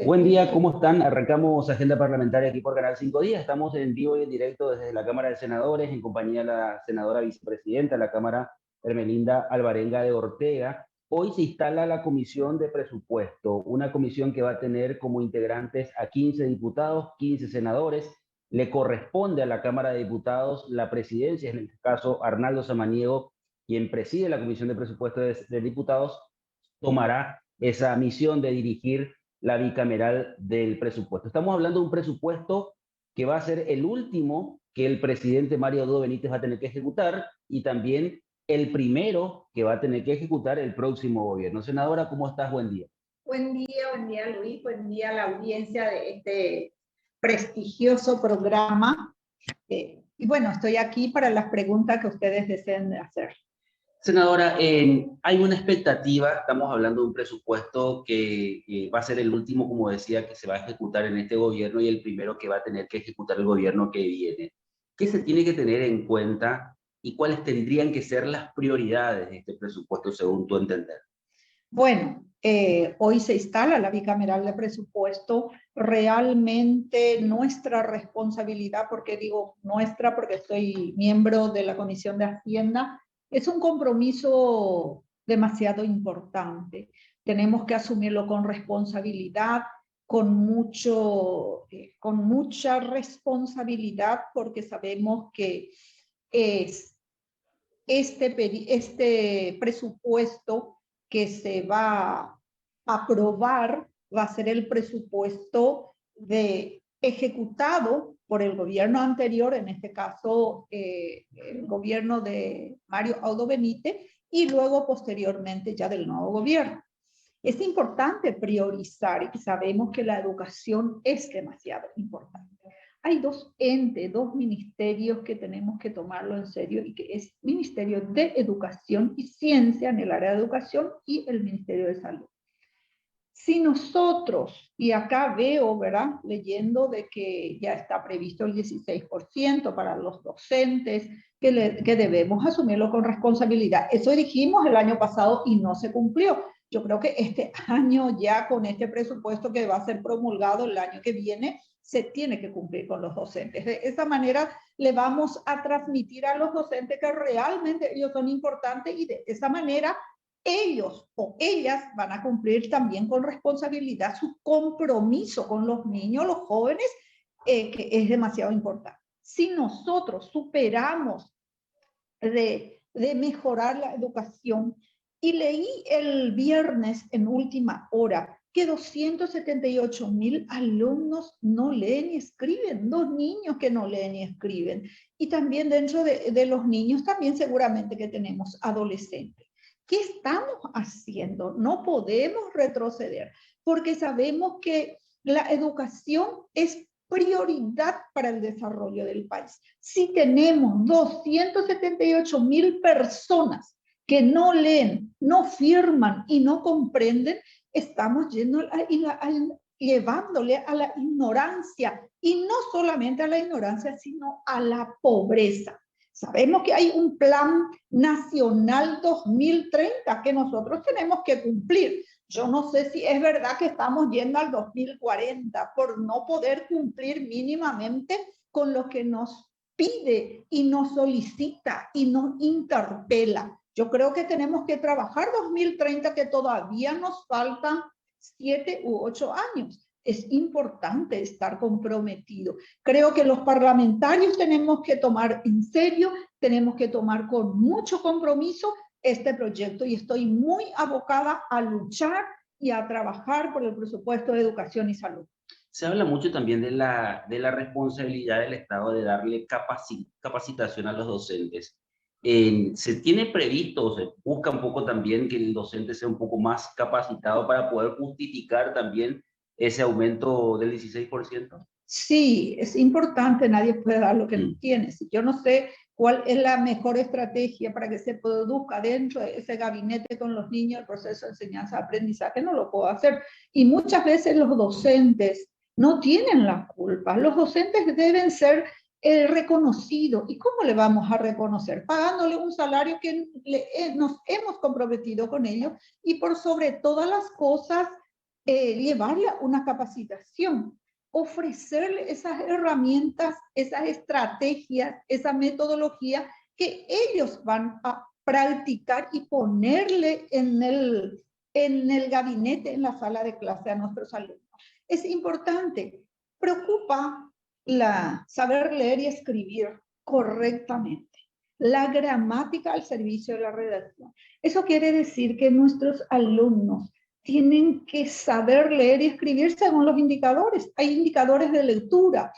Buen día, ¿cómo están? Arrancamos agenda parlamentaria aquí por Canal 5 Días. Estamos en vivo y en directo desde la Cámara de Senadores, en compañía de la senadora vicepresidenta de la Cámara, Hermelinda Alvarenga de Ortega. Hoy se instala la Comisión de Presupuesto, una comisión que va a tener como integrantes a 15 diputados, 15 senadores. Le corresponde a la Cámara de Diputados la presidencia, en este caso Arnaldo Samaniego, quien preside la Comisión de Presupuesto de Diputados, tomará esa misión de dirigir la bicameral del presupuesto. Estamos hablando de un presupuesto que va a ser el último que el presidente Mario Abdo Benítez va a tener que ejecutar y también el primero que va a tener que ejecutar el próximo gobierno. Senadora, ¿cómo estás? Buen día. Buen día Luis, buen día a la audiencia de este prestigioso programa. Y bueno, estoy aquí para las preguntas que ustedes deseen hacer. Senadora, hay una expectativa, estamos hablando de un presupuesto que va a ser el último, como decía, que se va a ejecutar en este gobierno y el primero que va a tener que ejecutar el gobierno que viene. ¿Qué se tiene que tener en cuenta y cuáles tendrían que ser las prioridades de este presupuesto según tu entender? Bueno, hoy se instala la bicameral de presupuesto. Realmente nuestra responsabilidad, porque digo nuestra porque soy miembro de la Comisión de Hacienda, es un compromiso demasiado importante. Tenemos que asumirlo con responsabilidad, con mucha responsabilidad, porque sabemos que es este presupuesto que se va a aprobar va a ser el presupuesto ejecutado por el gobierno anterior, en este caso el gobierno de Mario Abdo Benítez, y luego posteriormente ya del nuevo gobierno. Es importante priorizar y sabemos que la educación es demasiado importante. Hay dos entes, dos ministerios que tenemos que tomarlo en serio y que es Ministerio de Educación y Ciencia en el área de educación y el Ministerio de Salud. Si nosotros, y acá veo, ¿verdad?, leyendo de que ya está previsto el 16% para los docentes, que debemos asumirlo con responsabilidad. Eso dijimos el año pasado y no se cumplió. Yo creo que este año ya con este presupuesto que va a ser promulgado el año que viene, se tiene que cumplir con los docentes. De esa manera le vamos a transmitir a los docentes que realmente ellos son importantes y de esa manera ellos o ellas van a cumplir también con responsabilidad su compromiso con los niños, los jóvenes, que es demasiado importante. Si nosotros superamos de mejorar la educación, y leí el viernes en última hora que 278,000 alumnos no leen y escriben, 2 niños que no leen y escriben, y también dentro de los niños también seguramente que tenemos adolescentes. ¿Qué estamos haciendo? No podemos retroceder, porque sabemos que la educación es prioridad para el desarrollo del país. Si tenemos 278,000 personas que no leen, no firman y no comprenden, estamos llevándole a la ignorancia, y no solamente a la ignorancia, sino a la pobreza. Sabemos que hay un plan nacional 2030 que nosotros tenemos que cumplir. Yo no sé si es verdad que estamos yendo al 2040 por no poder cumplir mínimamente con lo que nos pide y nos solicita y nos interpela. Yo creo que tenemos que trabajar 2030, que todavía nos faltan 7 u 8 años. Es importante estar comprometido. Creo que los parlamentarios tenemos que tomar en serio, tenemos que tomar con mucho compromiso este proyecto, y estoy muy abocada a luchar y a trabajar por el presupuesto de educación y salud. Se habla mucho también de la responsabilidad del Estado de darle capacitación a los docentes. ¿Se tiene previsto o se busca un poco también que el docente sea un poco más capacitado para poder justificar también ese aumento del 16%? Sí, es importante, nadie puede dar lo que no tiene. Si yo no sé cuál es la mejor estrategia para que se produzca dentro de ese gabinete con los niños el proceso de enseñanza-aprendizaje, no lo puedo hacer. Y muchas veces los docentes no tienen la culpa. Los docentes deben ser reconocidos. ¿Y cómo le vamos a reconocer? Pagándole un salario que nos hemos comprometido con ellos, y por sobre todas las cosas, llevarle una capacitación, ofrecerle esas herramientas, esas estrategias, esa metodología que ellos van a practicar y ponerle en el gabinete, en la sala de clase a nuestros alumnos. Es importante, preocupa saber leer y escribir correctamente, la gramática al servicio de la redacción. Eso quiere decir que nuestros alumnos tienen que saber leer y escribir según los indicadores. Hay indicadores de lectura,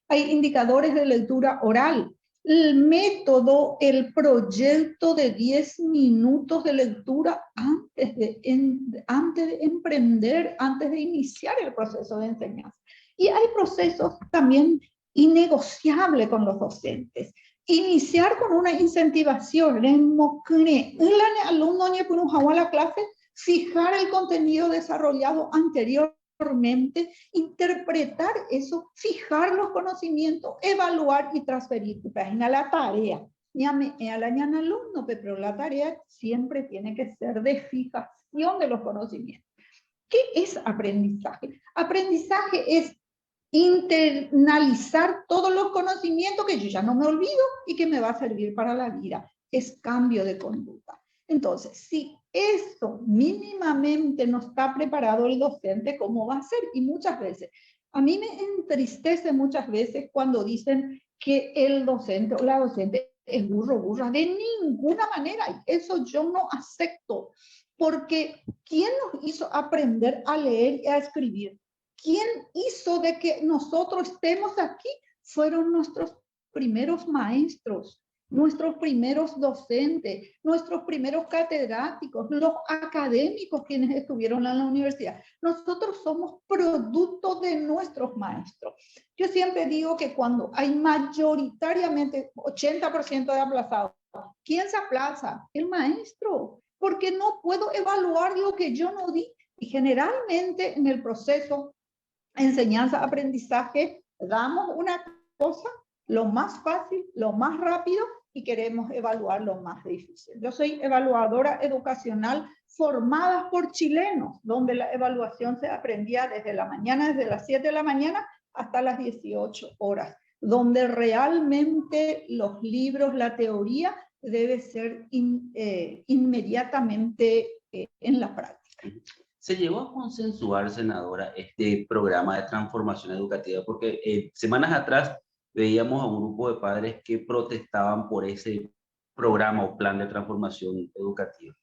hay indicadores de lectura oral. El método, el proyecto de 10 minutos de lectura antes de emprender, antes de iniciar el proceso de enseñanza. Y hay procesos también innegociables con los docentes. Iniciar con una incentivación, la clase, fijar el contenido desarrollado anteriormente, interpretar eso, fijar los conocimientos, evaluar y transferir. Página la tarea. Alumno, pero la tarea siempre tiene que ser de fijación de los conocimientos. ¿Qué es aprendizaje? Aprendizaje es internalizar todos los conocimientos que yo ya no me olvido y que me va a servir para la vida. Es cambio de conducta. Entonces, si esto mínimamente no está preparado el docente, ¿cómo va a ser? Y muchas veces, a mí me entristece muchas veces cuando dicen que el docente o la docente es burro, burra. De ninguna manera. Eso yo no acepto. Porque ¿quién nos hizo aprender a leer y a escribir? ¿Quién hizo de que nosotros estemos aquí? Fueron nuestros primeros maestros, nuestros primeros docentes, nuestros primeros catedráticos, los académicos quienes estuvieron en la universidad. Nosotros somos producto de nuestros maestros. Yo siempre digo que cuando hay mayoritariamente 80% de aplazados, ¿quién se aplaza? El maestro, porque no puedo evaluar lo que yo no di. Y generalmente en el proceso enseñanza-aprendizaje damos una cosa, lo más fácil, lo más rápido, y queremos evaluar lo más difícil. Yo soy evaluadora educacional formada por chilenos, donde la evaluación se aprendía desde la mañana, desde las 7 de la mañana hasta las 18 horas, donde realmente los libros, la teoría debe ser inmediatamente en la práctica. ¿Se llegó a consensuar, senadora, este programa de transformación educativa? Porque semanas atrás veíamos a un grupo de padres que protestaban por ese programa o plan de transformación educativa.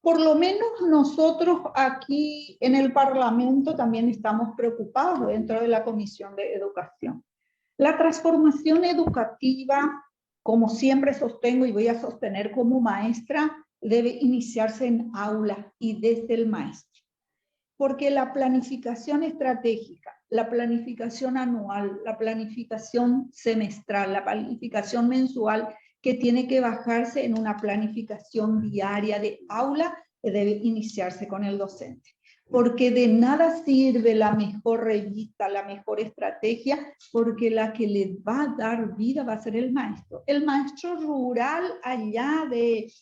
Por lo menos nosotros aquí en el Parlamento también estamos preocupados dentro de la Comisión de Educación. La transformación educativa, como siempre sostengo y voy a sostener como maestra, debe iniciarse en aula y desde el maestro. Porque la planificación estratégica, la planificación anual, la planificación semestral, la planificación mensual, que tiene que bajarse en una planificación diaria de aula, debe iniciarse con el docente. Porque de nada sirve la mejor revista, la mejor estrategia, porque la que le va a dar vida va a ser el maestro. El maestro rural allá de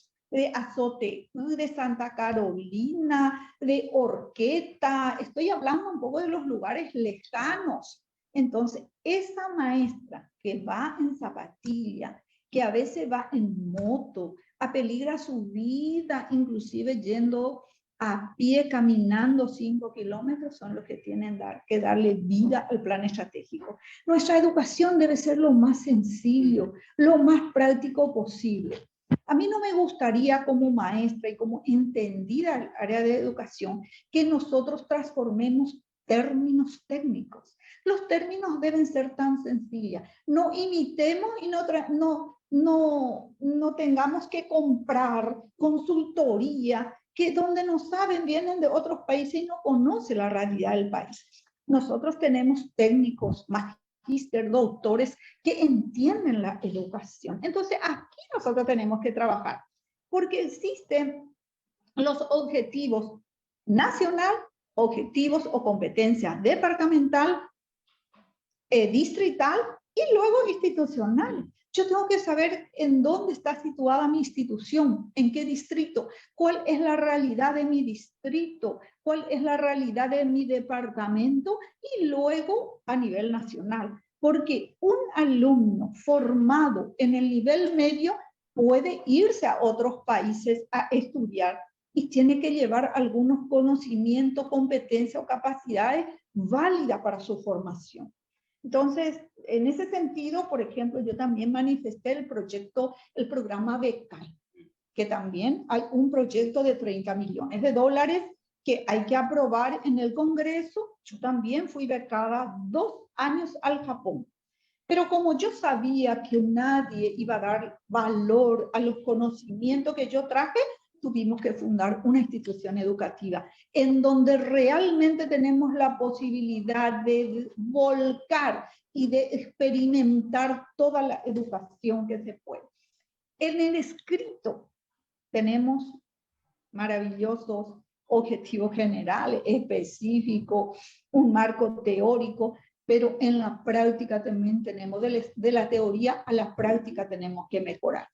Azote, de Santa Carolina, de Horqueta, estoy hablando un poco de los lugares lejanos. Entonces, esa maestra que va en zapatilla, que a veces va en moto, apeligra su vida, inclusive yendo a pie, caminando 5 kilómetros, son los que tienen que darle vida al plan estratégico. Nuestra educación debe ser lo más sencillo, lo más práctico posible. A mí no me gustaría como maestra y como entendida el área de educación que nosotros transformemos términos técnicos. Los términos deben ser tan sencillos. No imitemos y no tengamos que comprar consultoría que donde no saben vienen de otros países y no conocen la realidad del país. Nosotros tenemos técnicos, magíster, doctores que entienden la educación. Entonces, aquí nosotros tenemos que trabajar, porque existen los objetivos nacional, objetivos o competencia departamental, distrital y luego institucional. Yo tengo que saber en dónde está situada mi institución, en qué distrito, cuál es la realidad de mi distrito, cuál es la realidad de mi departamento y luego a nivel nacional. Porque un alumno formado en el nivel medio puede irse a otros países a estudiar y tiene que llevar algunos conocimientos, competencias o capacidades válidas para su formación. Entonces, en ese sentido, por ejemplo, yo también manifesté el programa Becal, que también hay un proyecto de 30 millones de dólares que hay que aprobar en el Congreso. Yo también fui becada 2 años al Japón. Pero como yo sabía que nadie iba a dar valor a los conocimientos que yo traje, tuvimos que fundar una institución educativa en donde realmente tenemos la posibilidad de volcar y de experimentar toda la educación que se puede. En el escrito tenemos maravillosos objetivos generales, específicos, un marco teórico, pero en la práctica también tenemos, de la teoría a la práctica tenemos que mejorar.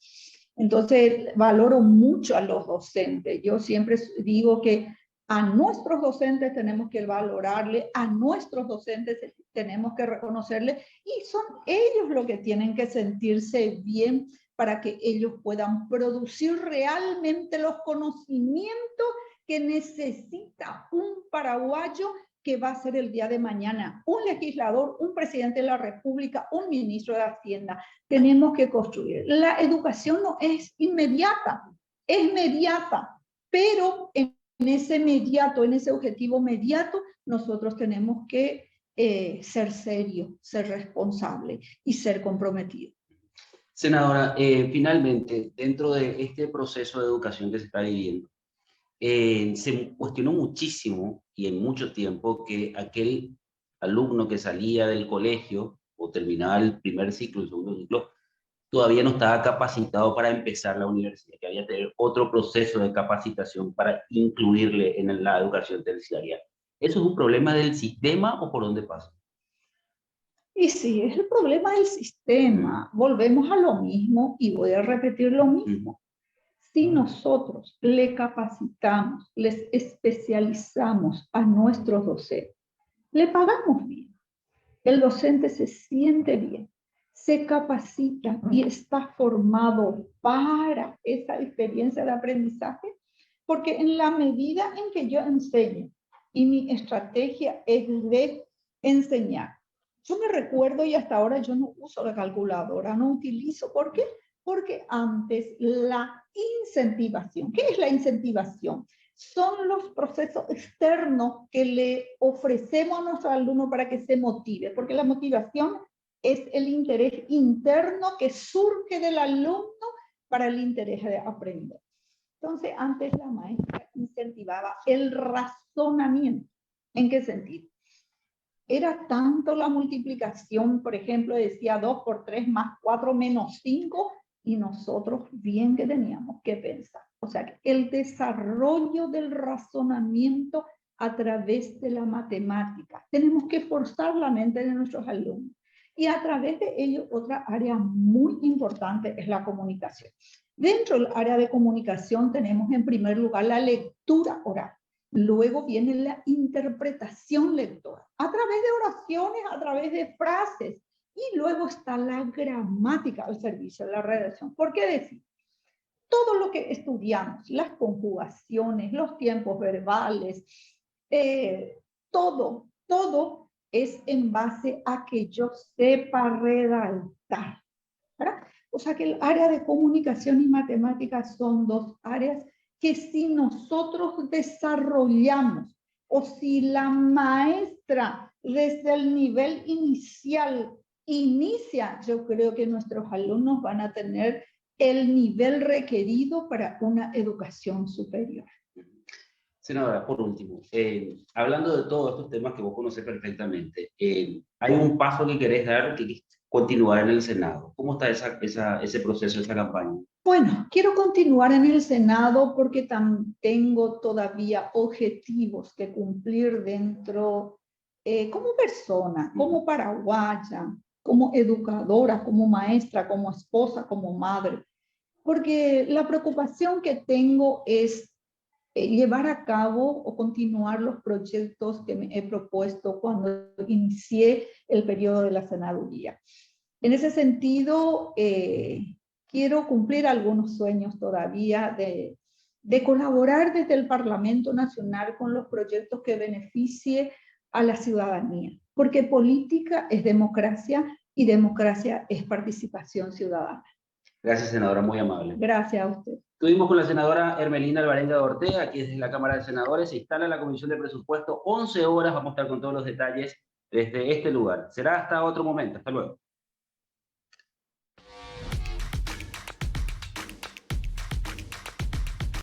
Entonces, valoro mucho a los docentes. Yo siempre digo que a nuestros docentes tenemos que valorarle, a nuestros docentes tenemos que reconocerle, y son ellos los que tienen que sentirse bien para que ellos puedan producir realmente los conocimientos que necesita un paraguayo que va a ser el día de mañana un legislador, un presidente de la República, un ministro de Hacienda. Tenemos que construir. La educación no es inmediata, es mediata, pero en ese mediato, en ese objetivo mediato, nosotros tenemos que ser serios, ser responsables y ser comprometidos. Senadora, finalmente, dentro de este proceso de educación que se está viviendo, se cuestionó muchísimo y en mucho tiempo que aquel alumno que salía del colegio o terminaba el primer ciclo, el segundo ciclo, todavía no estaba capacitado para empezar la universidad, que había que tener otro proceso de capacitación para incluirle en la educación terciaria. ¿Eso es un problema del sistema o por dónde pasa? Y sí, es el problema del sistema. Volvemos a lo mismo y voy a repetir lo mismo. Si nosotros le capacitamos, les especializamos a nuestros docentes, le pagamos bien, el docente se siente bien, se capacita y está formado para esa experiencia de aprendizaje, porque en la medida en que yo enseño y mi estrategia es de enseñar, yo me recuerdo y hasta ahora yo no uso la calculadora, no utilizo. ¿Por qué? Porque antes la incentivación, ¿qué es la incentivación? Son los procesos externos que le ofrecemos a nuestro alumno para que se motive, porque la motivación es el interés interno que surge del alumno para el interés de aprender. Entonces, antes la maestra incentivaba el razonamiento. ¿En qué sentido? Era tanto la multiplicación, por ejemplo, decía 2 por 3 más 4 menos 5, y nosotros bien que teníamos que pensar. O sea, el desarrollo del razonamiento a través de la matemática. Tenemos que forzar la mente de nuestros alumnos. Y a través de ello, otra área muy importante es la comunicación. Dentro del área de comunicación tenemos en primer lugar la lectura oral. Luego viene la interpretación lectora, a través de oraciones, a través de frases. Y luego está la gramática al servicio de la redacción. ¿Por qué decir? Todo lo que estudiamos, las conjugaciones, los tiempos verbales, todo es en base a que yo sepa redactar, ¿verdad? O sea que el área de comunicación y matemáticas son dos áreas que si nosotros desarrollamos, o si la maestra desde el nivel inicial inicia, yo creo que nuestros alumnos van a tener el nivel requerido para una educación superior. Senadora, por último, hablando de todos estos temas que vos conocés perfectamente, hay un paso que querés dar, que es continuar en el Senado. ¿Cómo está ese proceso, esa campaña? Bueno, quiero continuar en el Senado porque tengo todavía objetivos que cumplir dentro, como persona, como paraguaya, como educadora, como maestra, como esposa, como madre, porque la preocupación que tengo es llevar a cabo o continuar los proyectos que me he propuesto cuando inicié el periodo de la senaduría. En ese sentido, quiero cumplir algunos sueños todavía de colaborar desde el Parlamento Nacional con los proyectos que beneficie a la ciudadanía, porque política es democracia y democracia es participación ciudadana. Gracias, senadora, muy amable. Gracias a usted. Estuvimos con la senadora Hermelinda Alvarenga de Ortega, aquí desde la Cámara de Senadores. Se instala la Comisión de Presupuesto, 11 horas, vamos a estar con todos los detalles desde este lugar. Será hasta otro momento. Hasta luego.